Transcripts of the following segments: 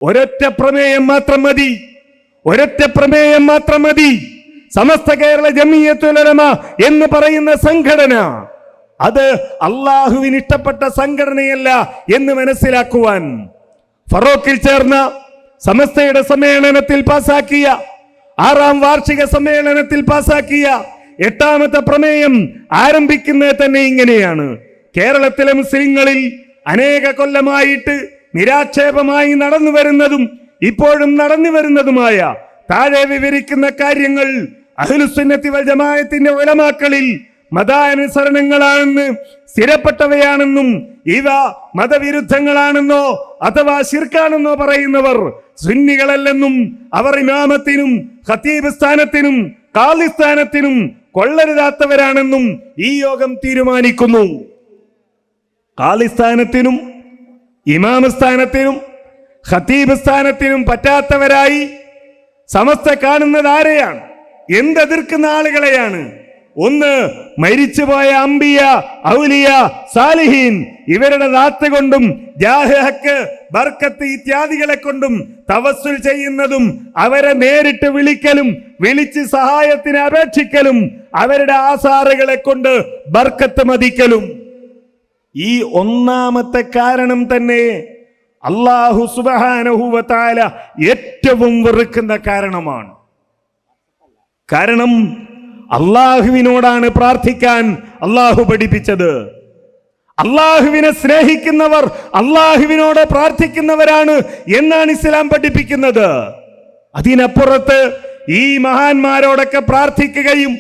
ഒരൊറ്റ പ്രമേയം മാത്രം മതി, ഒരൊറ്റ പ്രമേയം മാത്രം മതി. സമസ്ത കേരള ജമിയത്തുൽ ഉലമ എന്ന് പറയുന്ന സംഘടന അത് അള്ളാഹുവിന് ഇഷ്ടപ്പെട്ട സംഘടനയല്ല എന്ന് മനസ്സിലാക്കുവാൻ ഫറോക്കിൽ ചേർന്ന സമസ്തയുടെ സമ്മേളനത്തിൽ പാസാക്കിയ 6ാം വാർഷിക സമ്മേളനത്തിൽ പാസാക്കിയ 8ാമത്തെ പ്രമേയം ആരംഭിക്കുന്നത് തന്നെ ഇങ്ങനെയാണ്: കേരളത്തിലെ മുസ്ലിങ്ങളിൽ അനേക കൊല്ലമായിട്ട് നിരാക്ഷേപമായി നടന്നു വരുന്നതും ഇപ്പോഴും നടന്നു വരുന്നതുമായ താഴെ വിവരിക്കുന്ന കാര്യങ്ങൾ അഹ്ലുസുന്നത്തി വൽ ജമാഅത്തിന്റെ ഉലമാക്കളിൽ മതാനുസരണങ്ങളാണെന്ന് സ്ഥിരപ്പെട്ടവയാണെന്നും ഇവ മതവിരുദ്ധങ്ങളാണെന്നോ അഥവാ ശിർക്കാണെന്നോ പറയുന്നവർ സുന്നികളല്ലെന്നും അവർ ഇമാമത്തിനും ഖതീബ് സ്ഥാനത്തിനും ഖാളി സ്ഥാനത്തിനും കൊള്ളരുതാത്തവരാണെന്നും ഈ യോഗം തീരുമാനിക്കുന്നു. ഖാളി സ്ഥാനത്തിനും ഇമാമ സ്ഥാനത്തിനും ഖതീബ് സ്ഥാനത്തിനും പറ്റാത്തവരായി സമസ്ത കാണുന്നത് ആരെയാണ്? എന്തെതിർക്കുന്ന ആളുകളെയാണ്? ഒന്ന്, മരിച്ചുപോയ അംബിയ, ഔലിയ, സാലിഹീൻ ഇവരുടെ ദാത്ത് കൊണ്ടും ജാഹ്, ഹക്ക്, ബർക്കത്ത് ഇത്യാദികളെ കൊണ്ടും തവസ്സുൽ ചെയ്യുന്നതും അവരെ നേരിട്ട് വിളിക്കലും വിളിച്ച് സഹായത്തിന് അപേക്ഷിക്കലും അവരുടെ ആസാറുകളെ കൊണ്ട് ബർക്കത്ത് മതിക്കലും. ഈ ഒന്നാമത്തെ കാരണം തന്നെ അല്ലാഹു സുബ്ഹാനഹു വ തആല ഏറ്റവും വെറുക്കുന്ന കാരണമാണ്. കാരണം അള്ളാഹുവിനോടാണ് പ്രാർത്ഥിക്കാൻ അള്ളാഹു പഠിപ്പിച്ചത്. അള്ളാഹുവിനെ സ്നേഹിക്കുന്നവർ അള്ളാഹുവിനോട് പ്രാർത്ഥിക്കുന്നവരാണ് എന്നാണ് ഇസ്ലാം പഠിപ്പിക്കുന്നത്. അതിനപ്പുറത്ത് ഈ മഹാന്മാരോടൊക്കെ പ്രാർത്ഥിക്കുകയും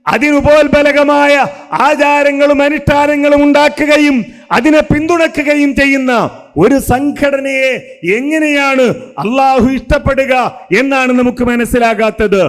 അതിനുപോൽബലകമായ ആചാരങ്ങളും അനുഷ്ഠാനങ്ങളും ഉണ്ടാക്കുകയും അതിനെ പിന്തുണക്കുകയും ചെയ്യുന്ന ഒരു സംഘടനയെ എങ്ങനെയാണ് അള്ളാഹു ഇഷ്ടപ്പെടുക എന്നാണ് നമുക്ക് മനസ്സിലാകാത്തത്.